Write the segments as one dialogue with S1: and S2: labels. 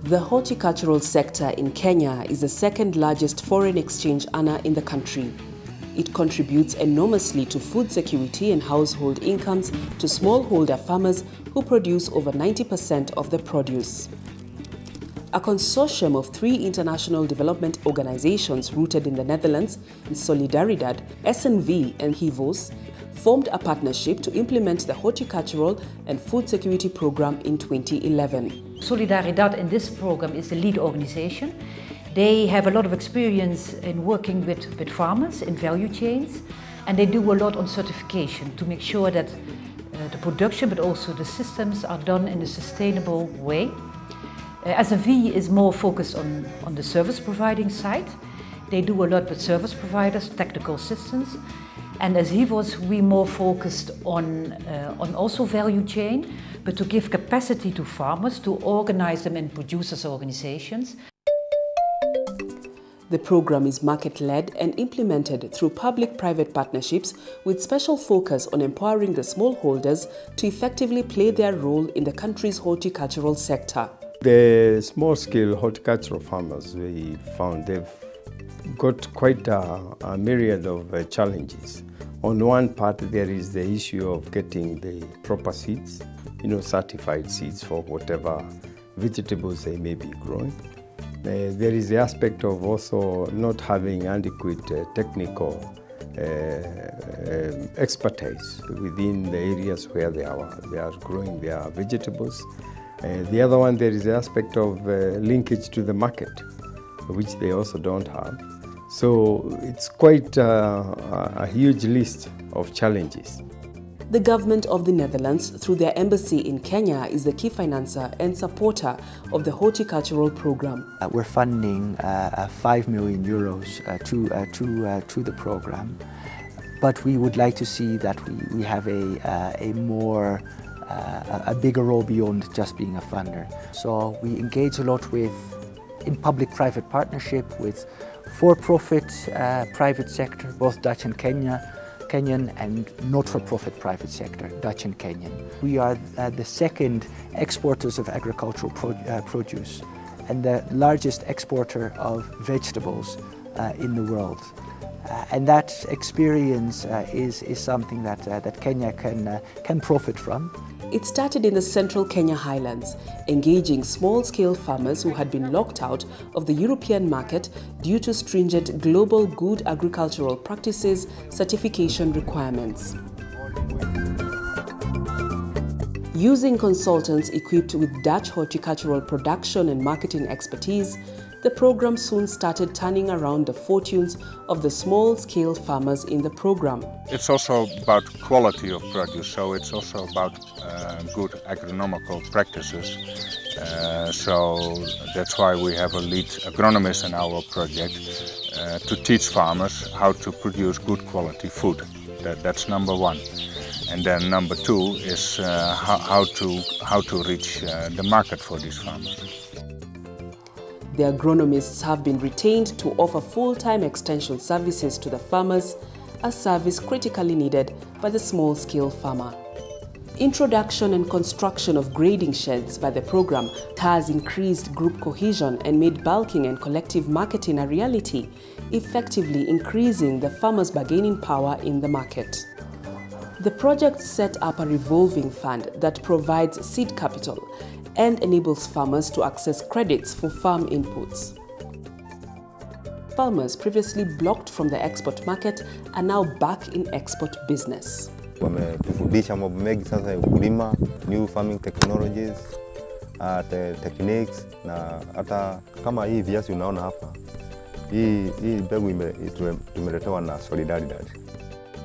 S1: The horticultural sector in Kenya is the second largest foreign exchange earner in the country. It contributes enormously to food security and household incomes to smallholder farmers who produce over 90% of the produce. A consortium of 3 international development organizations rooted in the Netherlands, in Solidaridad, SNV and HIVOS, formed a partnership to implement the horticultural and food security program in 2011.
S2: Solidaridad in this program is the lead organization. They have a lot of experience in working with farmers in value chains, and they do a lot on certification to make sure that the production but also the systems are done in a sustainable way. SNV is more focused on the service providing side. They do a lot with service providers, technical assistance. And as HIVOS, we more focused on also value chain, but to give capacity to farmers to organize them in producers' organizations.
S1: The program is market-led and implemented through public-private partnerships with special focus on empowering the smallholders to effectively play their role in the country's horticultural sector.
S3: The small-scale horticultural farmers, we found they've got quite a myriad of challenges. On one part, there is the issue of getting the proper seeds, certified seeds for whatever vegetables they may be growing. There is the aspect of also not having adequate technical expertise within the areas where they are growing their vegetables. The other one, there is the aspect of linkage to the market, which they also don't have. So it's quite a huge list of challenges.
S1: The government of the Netherlands, through their embassy in Kenya, is the key financer and supporter of the horticultural program.
S4: We're funding 5 million euros to the program, but we would like to see that we have a bigger role beyond just being a funder. So we engage a lot in public-private partnership with for-profit private sector, both Dutch and Kenyan, and not-for-profit private sector, Dutch and Kenyan. We are the second exporters of agricultural produce and the largest exporter of vegetables in the world. And that experience is something that Kenya can profit from.
S1: It started in the central Kenya highlands, engaging small-scale farmers who had been locked out of the European market due to stringent global good agricultural practices certification requirements. Using consultants equipped with Dutch horticultural production and marketing expertise, the program soon started turning around the fortunes of the small-scale farmers in the program.
S5: It's also about quality of produce, so it's also about good agronomical practices. So that's why we have a lead agronomist in our project to teach farmers how to produce good quality food. That's number one. And then number 2 is how to reach the market for these farmers.
S1: The agronomists have been retained to offer full-time extension services to the farmers, a service critically needed by the small-scale farmer. Introduction and construction of grading sheds by the program has increased group cohesion and made bulking and collective marketing a reality, effectively increasing the farmers' bargaining power in the market. The project set up a revolving fund that provides seed capital and enables farmers to access credits for farm inputs. Farmers previously blocked from the export market are now back in export business.
S6: Wametufundisha mambo mengi sasa ya ukulima, new farming technologies, techniques, na hata kama hii viazi unaona hapa, hii mbegu tumeletewa na Solidaridad.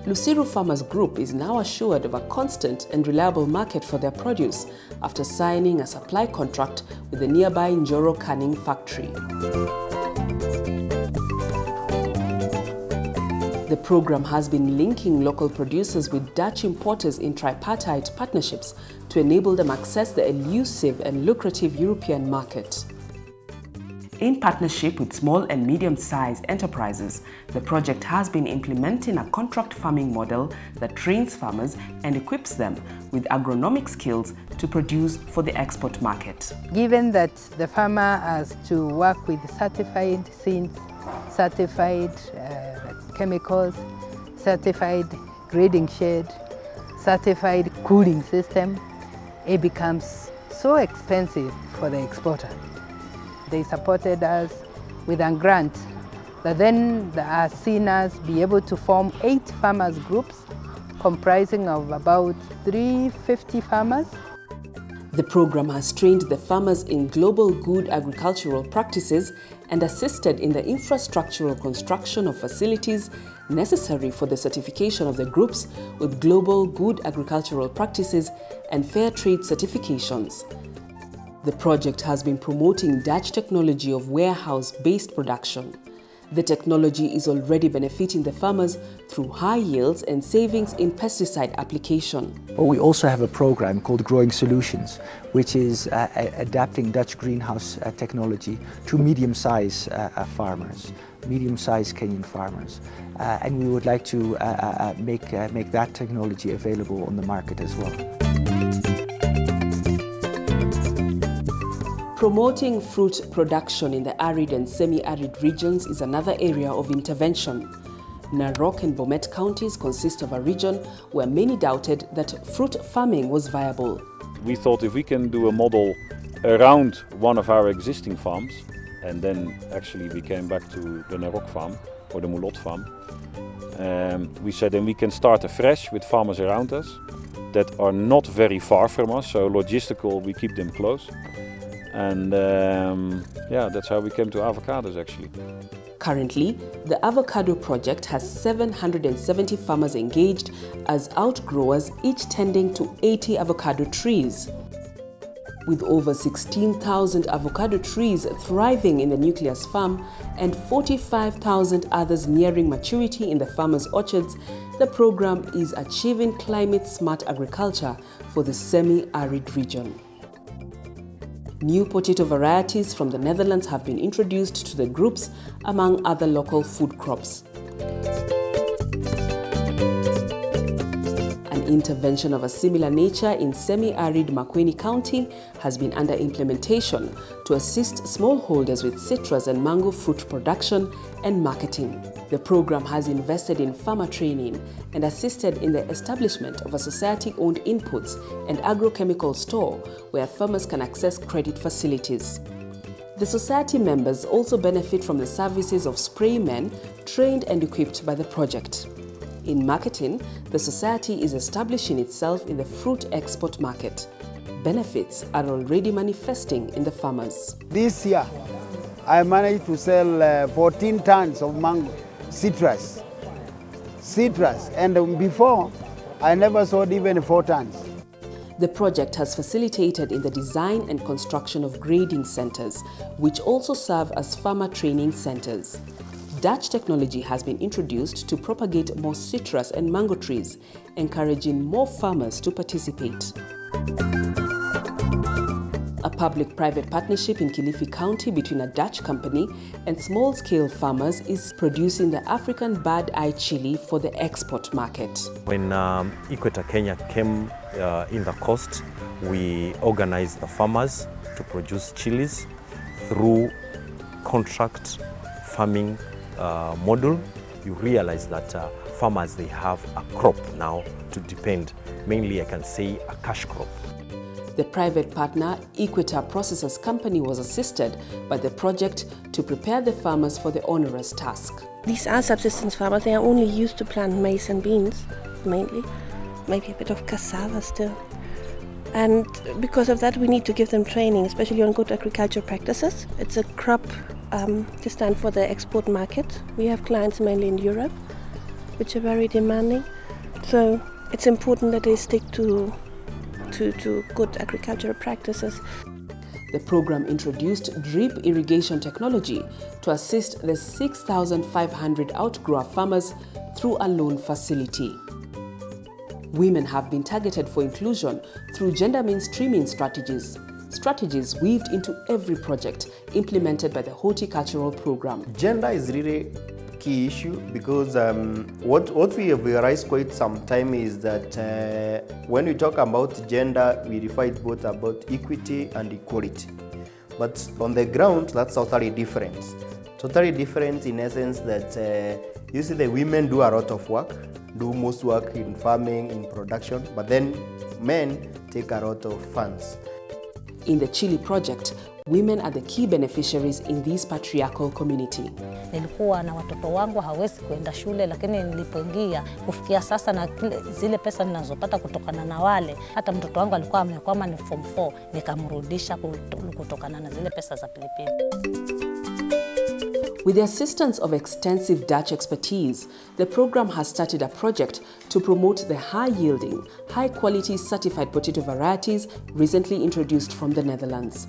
S1: Lusiru Farmers Group is now assured of a constant and reliable market for their produce after signing a supply contract with the nearby Njoro canning factory. The program has been linking local producers with Dutch importers in tripartite partnerships to enable them access the elusive and lucrative European market. In partnership with small and medium-sized enterprises, the project has been implementing a contract farming model that trains farmers and equips them with agronomic skills to produce for the export market.
S7: Given that the farmer has to work with certified seeds, certified chemicals, certified grading shed, certified cooling system, it becomes so expensive for the exporter. They supported us with a grant that then has seen us be able to form 8 farmers groups comprising of about 350 farmers.
S1: The program has trained the farmers in global good agricultural practices and assisted in the infrastructural construction of facilities necessary for the certification of the groups with global good agricultural practices and fair trade certifications. The project has been promoting Dutch technology of warehouse-based production. The technology is already benefiting the farmers through high yields and savings in pesticide application.
S4: But we also have a program called Growing Solutions, which is adapting Dutch greenhouse technology to medium-sized farmers, medium-sized Kenyan farmers. And we would like to make that technology available on the market as well.
S1: Promoting fruit production in the arid and semi-arid regions is another area of intervention. Narok and Bomet counties consist of a region where many doubted that fruit farming was viable.
S8: We thought if we can do a model around one of our existing farms, and then actually we came back to the Narok farm or the Moulot farm, we said then we can start afresh with farmers around us that are not very far from us, so logistical we keep them close. And yeah, that's how we came to avocados actually.
S1: Currently, the avocado project has 770 farmers engaged as outgrowers, each tending to 80 avocado trees. With over 16,000 avocado trees thriving in the nucleus farm and 45,000 others nearing maturity in the farmers' orchards, the program is achieving climate-smart agriculture for the semi-arid region. New potato varieties from the Netherlands have been introduced to the groups, among other local food crops. An intervention of a similar nature in semi-arid Makueni County has been under implementation to assist smallholders with citrus and mango fruit production and marketing. The program has invested in farmer training and assisted in the establishment of a society-owned inputs and agrochemical store where farmers can access credit facilities. The society members also benefit from the services of spraymen trained and equipped by the project. In marketing, the society is establishing itself in the fruit export market. Benefits are already manifesting in the farmers.
S9: This year, I managed to sell 14 tons of mango, citrus, and before, I never sold even 4 tons.
S1: The project has facilitated in the design and construction of grading centers, which also serve as farmer training centers. Dutch technology has been introduced to propagate more citrus and mango trees, encouraging more farmers to participate. A public-private partnership in Kilifi County between a Dutch company and small-scale farmers is producing the African bird eye chili for the export market.
S10: When Equator Kenya came in the coast, we organized the farmers to produce chilies through contract farming model. You realize that farmers, they have a crop now to depend, mainly I can say a cash crop.
S1: The private partner, Equator Processors Company, was assisted by the project to prepare the farmers for the onerous task.
S11: These are subsistence farmers. They are only used to plant maize and beans, mainly. Maybe a bit of cassava still. And because of that, we need to give them training, especially on good agriculture practices. It's a crop to stand for the export market. We have clients mainly in Europe, which are very demanding. So it's important that they stick to good agricultural practices.
S1: The program introduced drip irrigation technology to assist the 6,500 outgrower farmers through a loan facility. Women have been targeted for inclusion through gender mainstreaming strategies. strategies weaved into every project implemented by the horticultural program.
S12: Gender is really key issue because what we have realized quite some time is that when we talk about gender, we refer both about equity and equality. But on the ground, that's totally different. Totally different in essence that you see the women do a lot of work, do most work in farming, in production, but then men take a lot of funds.
S1: In the chili project, women are the key beneficiaries in this patriarchal community.
S13: Nilikuwa na watoto wangu hawezi kuenda shule, lakini nilipoingia kufikia sasa na zile pesa ninazopata kutokana na wale, hata mtoto wangu alikuwa amekwama ni form 4, nikamrudisha kutokana na zile pesa za pilipili.
S1: With the assistance of extensive Dutch expertise, the program has started a project to promote the high-yielding, high-quality certified potato varieties recently introduced from the Netherlands.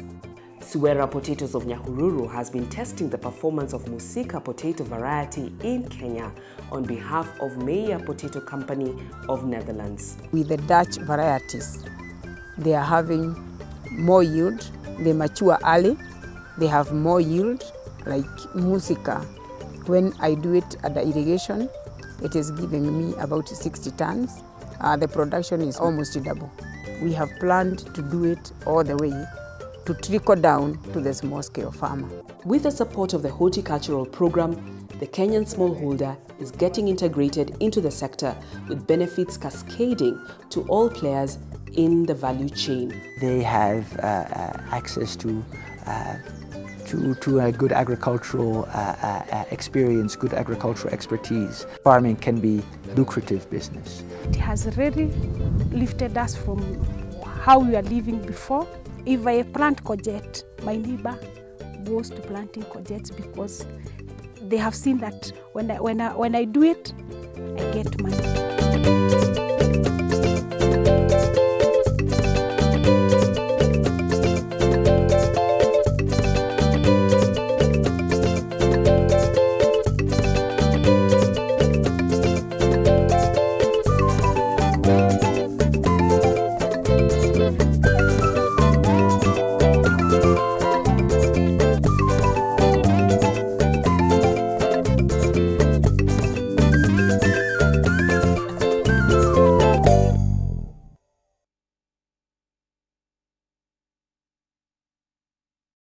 S1: Suera Potatoes of Nyahururu has been testing the performance of Musika potato variety in Kenya on behalf of Meyer Potato Company of Netherlands.
S14: With the Dutch varieties, they are having more yield, they mature early, they have more yield. Like Musika, when I do it at the irrigation, it is giving me about 60 tons. The production is almost double. We have planned to do it all the way to trickle down to the small-scale farmer.
S1: With the support of the horticultural program, the Kenyan smallholder is getting integrated into the sector with benefits cascading to all players in the value chain.
S4: They have access to a good agricultural experience, good agricultural expertise. Farming can be a lucrative business.
S15: It has really lifted us from how we were living before. If I plant courgette, my neighbor goes to planting courgettes because they have seen that when I do it, I get money.